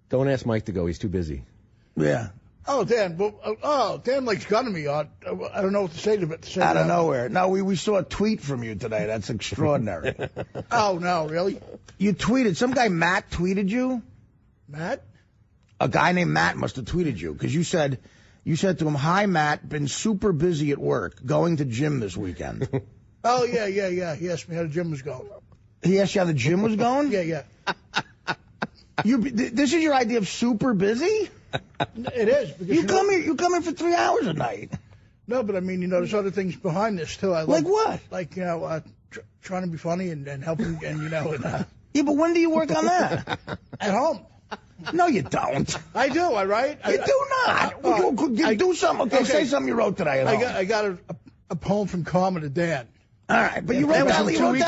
Don't ask Mike to go. He's too busy. Yeah. Oh, Dan. Dan likes gunning me. I don't know what to say to it. Out of nowhere. No, we saw a tweet from you today. That's extraordinary. Oh, no, really? You tweeted. Some guy, Matt, tweeted you. Matt? A guy named Matt must have tweeted you because you said to him, "Hi, Matt. Been super busy at work. Going to gym this weekend." Oh, yeah. He asked me how the gym was going. He asked you how the gym was going? Yeah. This is your idea of super busy? It is. Because You come in for 3 hours a night. No, but I mean, there's other things behind this, too. Like what? Like, trying to be funny and helping, and, Yeah, but when do you work on that? At home. No, you don't. I do, right? You do not. Do something. Okay, say something you wrote today at home. I got a poem from Carmen to Dan. All right, but you wrote that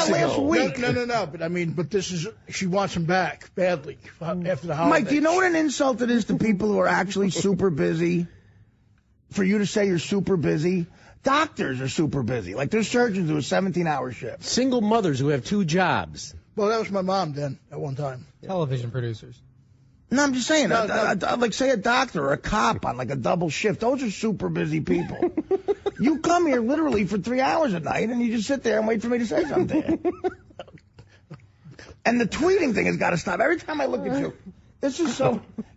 last week. No, but this is, she wants him back badly after the holidays. Mike, do you know what an insult it is to people who are actually super busy? For you to say you're super busy? Doctors are super busy. Like, there's surgeons who do a 17-hour shift. Single mothers who have 2 jobs. Well, that was my mom then, at one time. Television producers. No, I'm just saying, like, say a doctor or a cop on, like, a double shift. Those are super busy people. You come here literally for 3 hours a night, and you just sit there and wait for me to say something. And the tweeting thing has got to stop. Every time I look at you,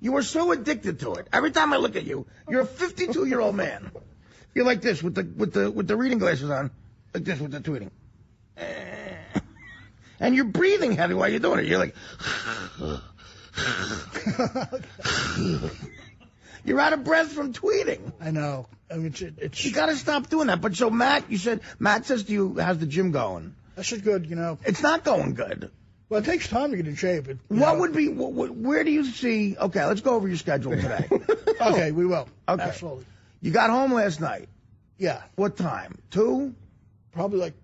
you are so addicted to it. Every time I look at you, you're a 52-year-old man. You're like this with the reading glasses on, like this with the tweeting. And you're breathing heavy while you're doing it. You're like... You're out of breath from tweeting. I know. I mean, it's you got to stop doing that. But so Matt says to you, how's the gym going? That's just good, It's not going good. Well, it takes time to get in shape. Where do you see? Okay, let's go over your schedule today. Okay, we will. Okay, absolutely. You got home last night. Yeah. What time? 2? Probably like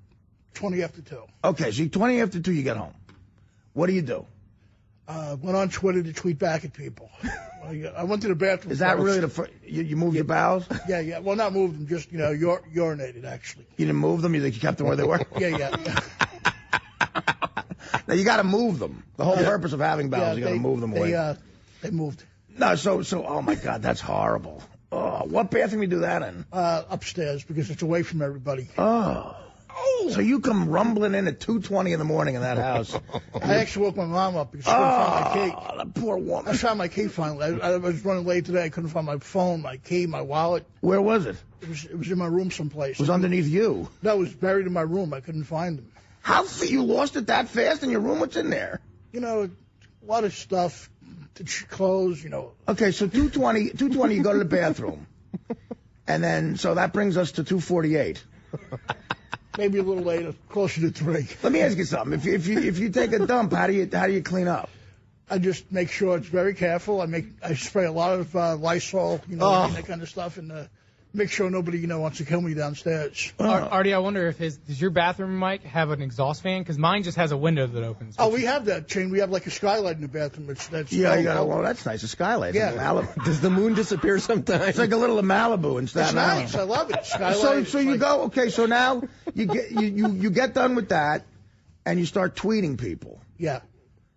20 after 2. Okay, so 20 after 2, you get home. What do you do? Went on Twitter to tweet back at people. I went to the bathroom. Is that really you moved your bowels? Yeah. Well, not moved them, just urinated actually. You didn't move them. You think you kept them where they were? Yeah. Now you got to move them. The whole purpose of having bowels, you got to move them away. They moved. No, so oh my God, that's horrible. Oh, what bathroom you do that in? Upstairs because it's away from everybody. Oh. So you come rumbling in at 2:20 in the morning in that house. I actually woke my mom up because she couldn't find my key. Oh, the poor woman. I found my key finally. I was running late today. I couldn't find my phone, my key, my wallet. Where was it? It was in my room someplace. It was underneath you? No, it was buried in my room. I couldn't find them. You lost it that fast in your room? What's in there? A lot of stuff, clothes, Okay, so 2:20, you go to the bathroom. And then, so that brings us to 2:48. Maybe a little later, closer to 3. Let me ask you something. If you take a dump, how do you clean up? I just make sure it's very careful. I spray a lot of Lysol, that kind of stuff, and make sure nobody wants to kill me downstairs. Artie, I wonder does your bathroom, Mike, have an exhaust fan? Because mine just has a window that opens. Oh, we have that, Shane. We have like a skylight in the bathroom. That's well, that's nice. A skylight. Yeah. Does the moon disappear sometimes? It's like a little Malibu in Staten Island. It's nice. I love it. Skylight. So you go. Okay, so now you get done with that, and you start tweeting people. Yeah.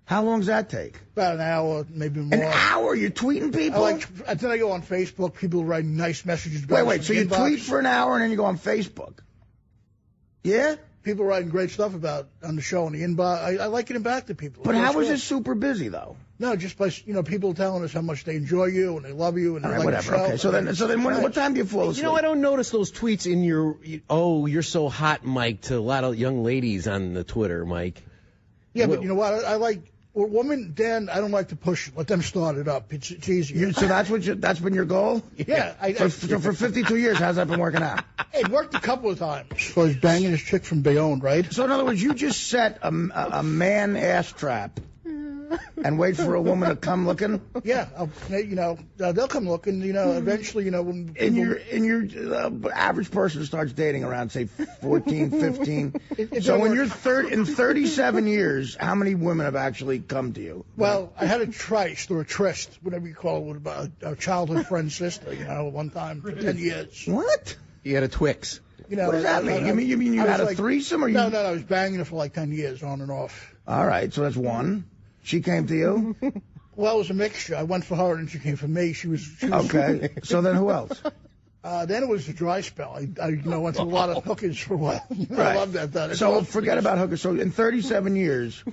How long does that take? About an hour, maybe more. An hour? You're tweeting people? Then I go on Facebook. People write nice messages. Wait. So you tweet for an hour and then you go on Facebook? Yeah? People writing great stuff on the show in the inbox. I like getting back to people. But how is this super busy though? No, just by people telling us how much they enjoy you and they love you and they like whatever. the show. Okay, so then what time do you fall asleep? I don't notice those tweets in your you're so hot, Mike, to a lot of young ladies on the Twitter, Mike. Yeah, but you know what? I like. Women, Dan, I don't like to push it. Let them start it up. It's easier. So that's been your goal? Yeah. For 52 years, how's that been working out? It worked a couple of times. So I was banging this chick from Bayonne, right? So in other words, you just set a man ass trap and wait for a woman to come looking? Yeah. They'll come looking, eventually, when people... your average person starts dating around, say, 14, 15. So when you're in 37 years, how many women have actually come to you? Well, I had a tryst or a tryst, whatever you call it, with a childhood friend sister, one time for 10 years. What? You had a Twix. What does that mean? You mean you had a threesome? Or you... No, I was banging her for like 10 years, on and off. All right, so that's one. She came to you? Well, it was a mixture. I went for her, and she came for me. She was Okay. So then who else? Then it was the dry spell. I went through a lot of hookers for a while. Right. I love that. So forget about hookers. So in 37 years.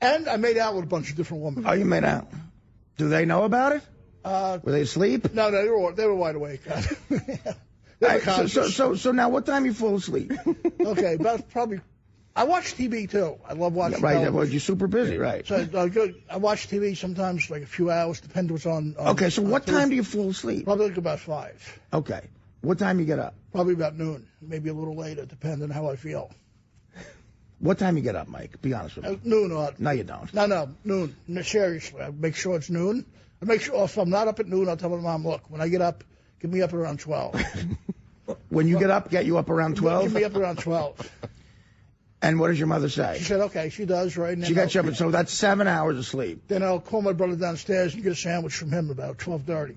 And I made out with a bunch of different women. Oh, you made out. Do they know about it? Were they asleep? No, they were wide awake. So now what time you fall asleep? Okay, about probably. I watch TV too. I love watching. Right, television. well, you're super busy, right? So I watch TV sometimes like a few hours, depends what's on. Okay, so what time do you fall asleep? Probably like about 5. Okay. What time you get up? Probably about noon, maybe a little later, depending on how I feel. What time you get up, Mike? Be honest with me. Noon or. No, you don't. No, noon. No, seriously, I make sure it's noon. I make sure if I'm not up at noon, I'll tell my mom, look, when I get up, get me up around 12. When you get you up around 12? Get me up around 12. And what does your mother say? She said, okay, she does, right? And She got you up, so that's 7 hours of sleep. Then I'll call my brother downstairs and get a sandwich from him about 12:30.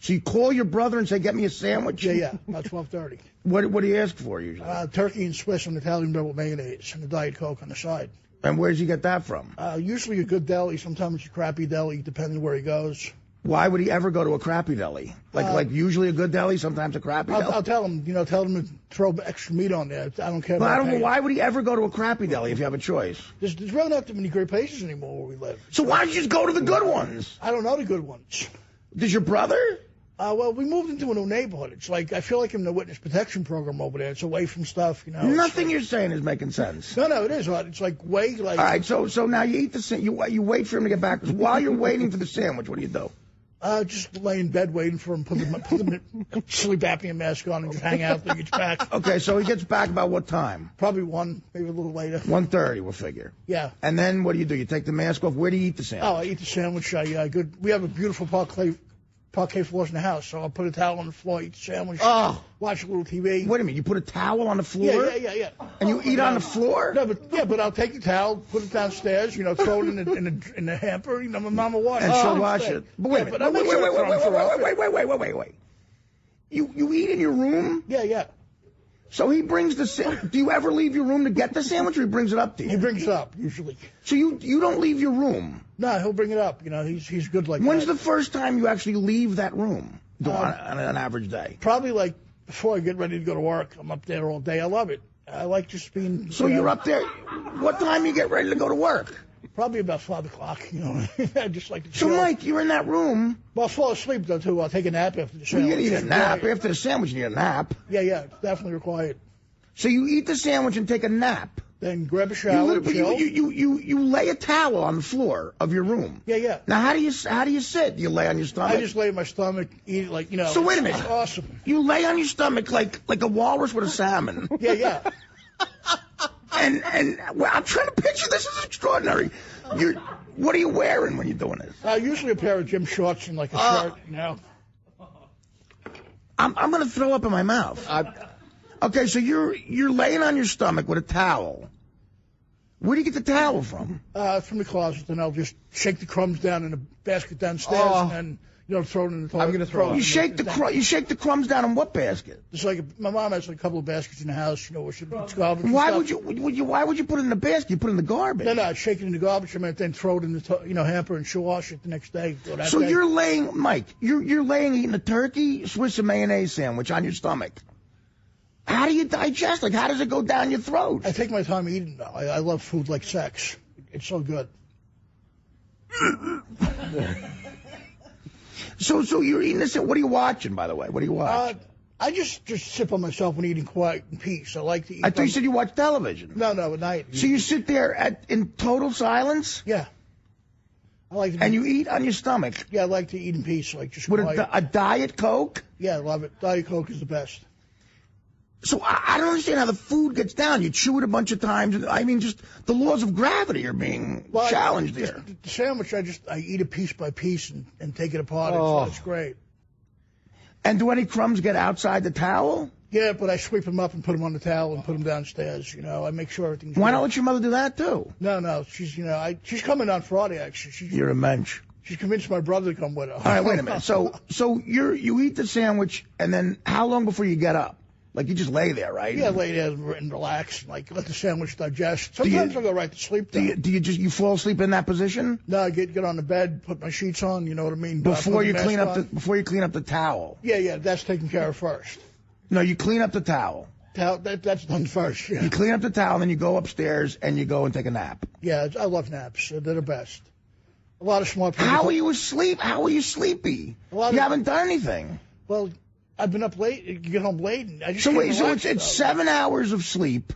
So you call your brother and say, get me a sandwich? Yeah, about 12:30. What do you ask for usually? Turkey and Swiss and Italian double mayonnaise and a Diet Coke on the side. And where does he get that from? Usually a good deli, sometimes a crappy deli, depending where he goes. Why would he ever go to a crappy deli? Like usually a good deli, sometimes a crappy deli? I'll tell him, tell him to throw extra meat on there. I don't care But about I don't know, paying. why would he ever go to a crappy deli if you have a choice? There's really not too many great places anymore where we live. So why don't you just go to the good ones? I don't know the good ones. Does your brother? Well, we moved into a new neighborhood. It's like, I feel like I'm in the witness protection program over there. It's away from stuff, Nothing you're saying is making sense. No, it is. It's like way like. All right, so now you eat you wait for him to get back. While you're waiting for the sandwich, what do you do? Just lay in bed waiting for him, put the sleep apnea mask on and just hang out till he gets back. Okay, so he gets back about what time? Probably 1, maybe a little later. 1:30, we'll figure. Yeah. And then what do? You take the mask off. Where do you eat the sandwich? Oh, I eat the sandwich. We have a beautiful parquet floors in the house, so I'll put a towel on the floor, eat the sandwich, watch a little TV. Wait a minute, you put a towel on the floor? Yeah. And you eat on the floor? No, but I'll take the towel, put it downstairs, throw it in the hamper, my mom will wash it. And she'll wash it. But wait a minute. Wait. You eat in your room? Yeah. So he brings do you ever leave your room to get the sandwich, or he brings it up to you? He brings it up, usually. So you don't leave your room? No, he'll bring it up. He's good like When's that. the first time you actually leave that room on an average day? Probably like before I get ready to go to work. I'm up there all day. I love it. I like just being... So you're up there. What time you get ready to go to work? Probably about 5 o'clock, I just like to So, chill. Mike, you're in that room. Well, I'll fall asleep, though, too. I'll take a nap after the Well, sandwich. you need a nap. After the sandwich, you need a nap. Yeah, it's definitely required. So you eat the sandwich and take a nap. Then grab a shower, chill. You lay a towel on the floor of your room. Yeah. Now, how do you sit? Do you lay on your stomach? I just lay on my stomach, eat it like, So wait a minute. It's awesome. You lay on your stomach like a walrus with a salmon. Yeah. And well, I'm trying to picture this. Is extraordinary. What are you wearing when you're doing this? Usually a pair of gym shorts and like a shirt, I'm going to throw up in my mouth. Okay, so you're laying on your stomach with a towel. Where do you get the towel from? From the closet, and I'll just shake the crumbs down in a basket downstairs, and then throw it in the toilet. I'm gonna throw it. You shake the crumbs down in what basket? It's like my mom has like a couple of baskets in the house, where she puts garbage. Why and stuff. why would you put it in the basket? You put it in the garbage. No, I shake it in the garbage, and then throw it in the hamper, and she'll wash it the next day. So you're laying, Mike. You're laying eating a turkey, Swiss and mayonnaise sandwich on your stomach. How do you digest? Like, how does it go down your throat? I take my time eating, though. I love food like sex. It's so good. So you're eating this. What are you watching, by the way? What do you watch? I just sit by myself when eating quiet and peace. I like to eat. I thought you said you watch television. No, at night. So you sit there in total silence? Yeah. I like to. And you eat on your stomach? Yeah, I like to eat in peace, like just with quiet. a Diet Coke? Yeah, I love it. Diet Coke is the best. So I don't understand how the food gets down. You chew it a bunch of times. I mean, just the laws of gravity are being challenged here. The sandwich, I eat it piece by piece and take it apart. It's great. And do any crumbs get outside the towel? Yeah, but I sweep them up and put them on the towel and put them downstairs. I make sure everything's Why good. not let your mother do that, too? No. She's, she's coming on Friday, actually. You're a mensch. She's convinced my brother to come with her. All right, wait a minute. So you eat the sandwich, and then how long before you get up? Like you just lay there, right? Yeah, lay there and relax, like let the sandwich digest. Sometimes I go right to sleep. Do you fall asleep in that position? No, I get on the bed, put my sheets on. You know what I mean? Before you clean up the towel. Yeah, that's taken care of first. No, you clean up the towel. That's done first. Yeah. You clean up the towel, then you go upstairs and you go and take a nap. Yeah, I love naps. They're the best. A lot of smart people. How are you asleep? How are you sleepy? You haven't done anything. Well, I've been up late. You get home late, and I just so it's 7 hours of sleep,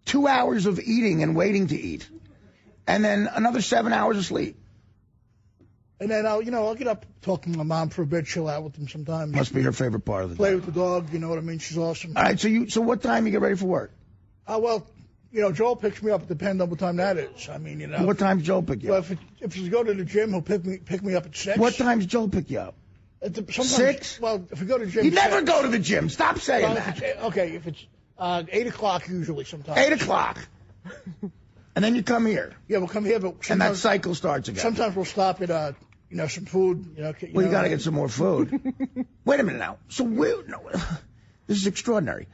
2 hours of eating and waiting to eat, and then another 7 hours of sleep. And then I'll get up, talk to my mom for a bit, chill out with them sometimes. Must be her favorite part of the day. Play with the dog, you know what I mean? She's awesome. All right, so what time you get ready for work? Well, Joel picks me up. It depends on what time that is. I mean, What time's Joel pick you up? Well, if you go to the gym, he'll pick me up at 6. What time's Joel pick you up? 6? Well, if we go to the gym... You never go to the gym. Stop saying that. If it's 8 o'clock usually sometimes. 8 o'clock. And then you come here. Yeah, we'll come here, but and that cycle starts again. Sometimes we'll stop at, some food. You got to get some more food. Wait a minute now. So this is extraordinary.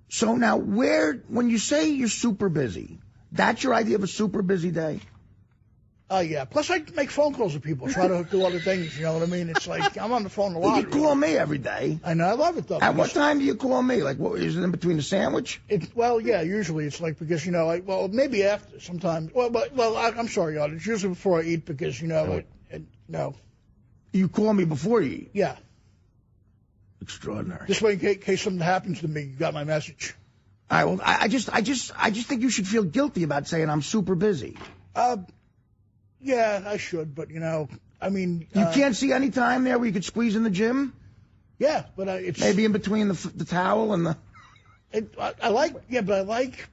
So now when you say you're super busy, that's your idea of a super busy day? Yeah. Plus, I make phone calls to people, try to do other things. You know what I mean? It's like I'm on the phone a lot. You call me every day. I know. I love it, though. At what time do you call me? Like, what is it in between the sandwich? Yeah. Usually it's like because maybe after sometimes. I'm sorry, Art. It's usually before I eat because no. You call me before you eat. Yeah. Extraordinary. This way, in case something happens to me, you got my message. All right. Well, I just think you should feel guilty about saying I'm super busy. Yeah, I should, but I mean, you can't see any time there where you could squeeze in the gym. Yeah, but it's maybe in between the towel and the. I like.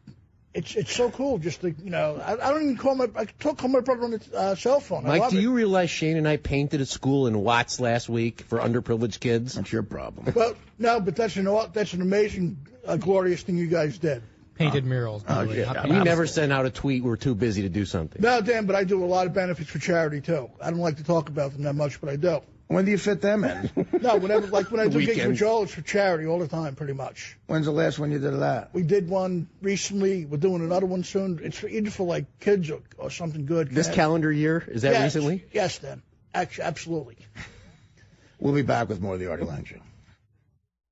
It's so cool. Just to, I don't even call my brother on the cell phone. Mike, do you realize Shane and I painted a school in Watts last week for underprivileged kids? That's your problem. Well, no, but that's an amazing, glorious thing you guys did. Painted murals. You never sent out a tweet, we're too busy to do something. No, Dan, but I do a lot of benefits for charity, too. I don't like to talk about them that much, but I do. When do you fit them in? No, when I do gigs with Joel, it's for charity all the time, pretty much. When's the last one you did that? We did one recently. We're doing another one soon. It's either for, like, kids or something good. This calendar year? Is that recently? Yes, Dan. Absolutely. We'll be back with more of the Artie Lange Show.